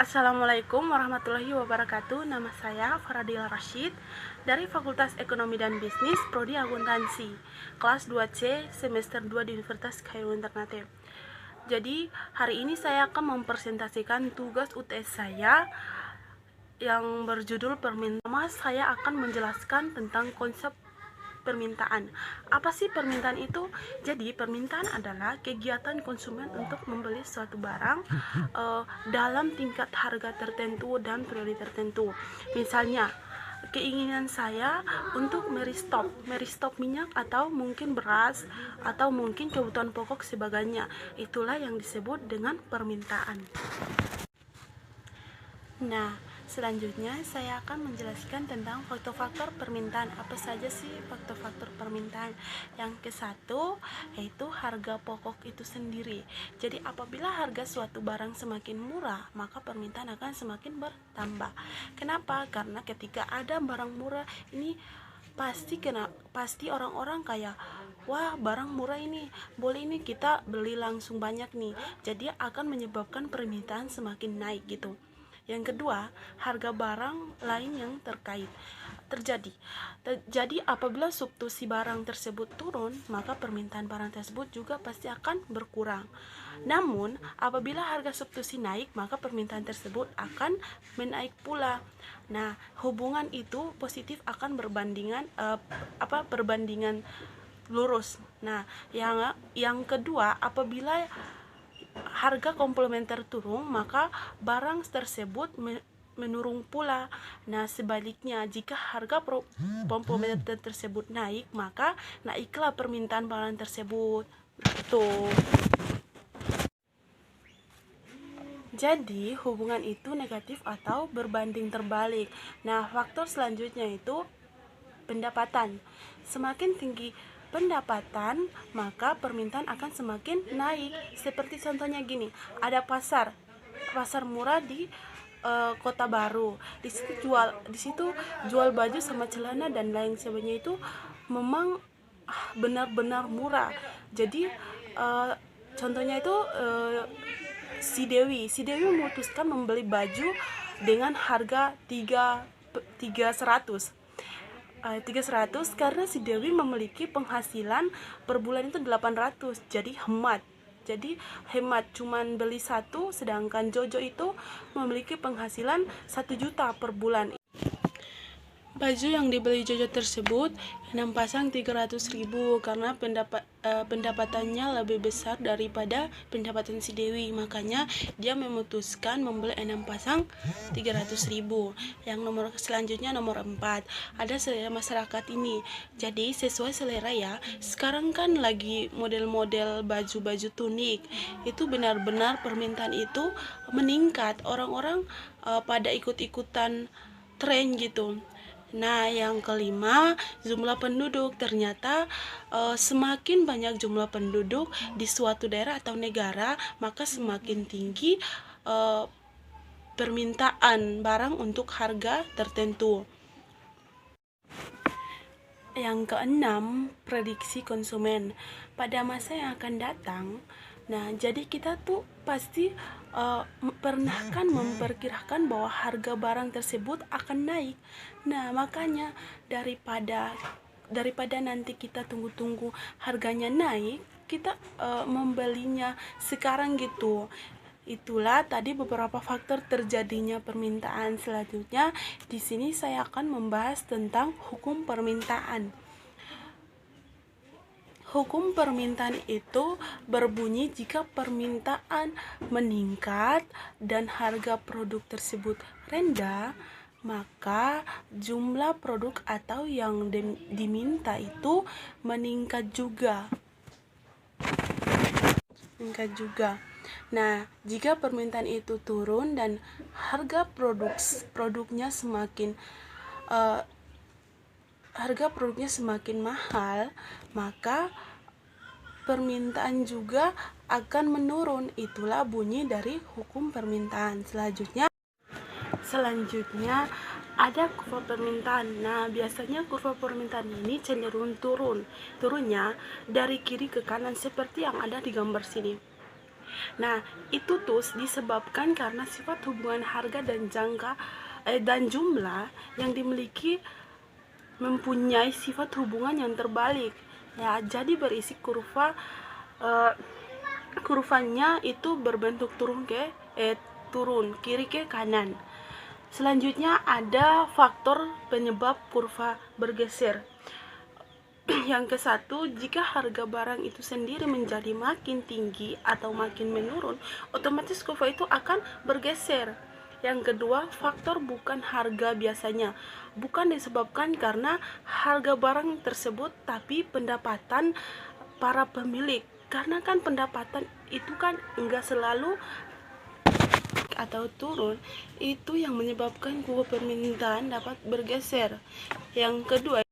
Assalamualaikum warahmatullahi wabarakatuh. Nama saya Faradil Rashid dari Fakultas Ekonomi dan Bisnis, Prodi Akuntansi, kelas 2C, semester 2 di Universitas Khairul Ternate. Jadi, hari ini saya akan mempresentasikan tugas UTS saya yang berjudul permintaan. Saya akan menjelaskan tentang konsep permintaan. Apa sih permintaan itu? Jadi permintaan adalah kegiatan konsumen untuk membeli suatu barang dalam tingkat harga tertentu dan periode tertentu. Misalnya, keinginan saya untuk meristop minyak atau mungkin beras atau mungkin kebutuhan pokok sebagainya. Itulah yang disebut dengan permintaan. Nah, selanjutnya saya akan menjelaskan tentang faktor-faktor permintaan. Apa saja sih faktor-faktor permintaan? Yang ke satu yaitu harga pokok itu sendiri. Jadi apabila harga suatu barang semakin murah, maka permintaan akan semakin bertambah. Kenapa? Karena ketika ada barang murah ini pasti orang-orang kayak, wah barang murah ini, boleh ini kita beli langsung banyak nih. Jadi akan menyebabkan permintaan semakin naik gitu. Yang kedua, harga barang lain yang terjadi. Jadi apabila substitusi barang tersebut turun, maka permintaan barang tersebut juga pasti akan berkurang. Namun, apabila harga substitusi naik, maka permintaan tersebut akan menaik pula. Nah, hubungan itu positif akan perbandingan lurus. Nah, yang kedua, apabila harga komplementer turun, maka barang tersebut menurun pula. Nah, sebaliknya, jika harga komplementer tersebut naik, maka naiklah permintaan barang tersebut. Tuh. Jadi, hubungan itu negatif atau berbanding terbalik. Nah, faktor selanjutnya itu pendapatan. Semakin tinggi pendapatan, maka permintaan akan semakin naik. Seperti contohnya gini, ada pasar murah di Kota Baru. Di situ jual baju sama celana dan lain sebagainya itu memang benar-benar murah. Jadi contohnya itu si Dewi memutuskan membeli baju dengan harga 300 karena si Dewi memiliki penghasilan per bulan itu 800, jadi hemat cuman beli satu, sedangkan Jojo itu memiliki penghasilan 1 juta per bulan. Baju yang dibeli Jojo tersebut 6 pasang 300.000 karena pendapatannya lebih besar daripada pendapatan si Dewi, makanya dia memutuskan membeli 6 pasang 300.000. Yang selanjutnya nomor 4, ada selera masyarakat ini. Jadi sesuai selera ya. Sekarang kan lagi model-model baju-baju tunik. Itu benar-benar permintaan itu meningkat. Orang-orang pada ikut-ikutan tren gitu. Nah, yang kelima, jumlah penduduk. Ternyata semakin banyak jumlah penduduk di suatu daerah atau negara, maka semakin tinggi permintaan barang untuk harga tertentu. Yang keenam, prediksi konsumen pada masa yang akan datang. Nah, jadi kita tuh pasti pernah kan memperkirakan bahwa harga barang tersebut akan naik. Nah, makanya daripada nanti kita tunggu-tunggu harganya naik, kita membelinya sekarang gitu. Itulah tadi beberapa faktor terjadinya permintaan. Selanjutnya, di sini saya akan membahas tentang hukum permintaan. Hukum permintaan itu berbunyi jika permintaan meningkat dan harga produk tersebut rendah, maka jumlah produk atau yang diminta itu meningkat juga. Nah, jika permintaan itu turun dan harga produknya semakin mahal, maka permintaan juga akan menurun. Itulah bunyi dari hukum permintaan. Selanjutnya ada kurva permintaan. Nah, biasanya kurva permintaan ini cenderung turunnya dari kiri ke kanan seperti yang ada di gambar sini. Nah, itu tuh disebabkan karena sifat hubungan harga dan jumlah yang dimiliki mempunyai sifat hubungan yang terbalik. Ya, jadi berisi kurvanya itu berbentuk turun kiri ke kanan. Selanjutnya ada faktor penyebab kurva bergeser. Yang ke-1, jika harga barang itu sendiri menjadi makin tinggi atau makin menurun, otomatis kurva itu akan bergeser. Yang kedua, faktor bukan harga biasanya. Bukan disebabkan karena harga barang tersebut, tapi pendapatan para pemilik. Karena kan pendapatan itu kan enggak selalu atau turun, itu yang menyebabkan kurva permintaan dapat bergeser. Yang kedua,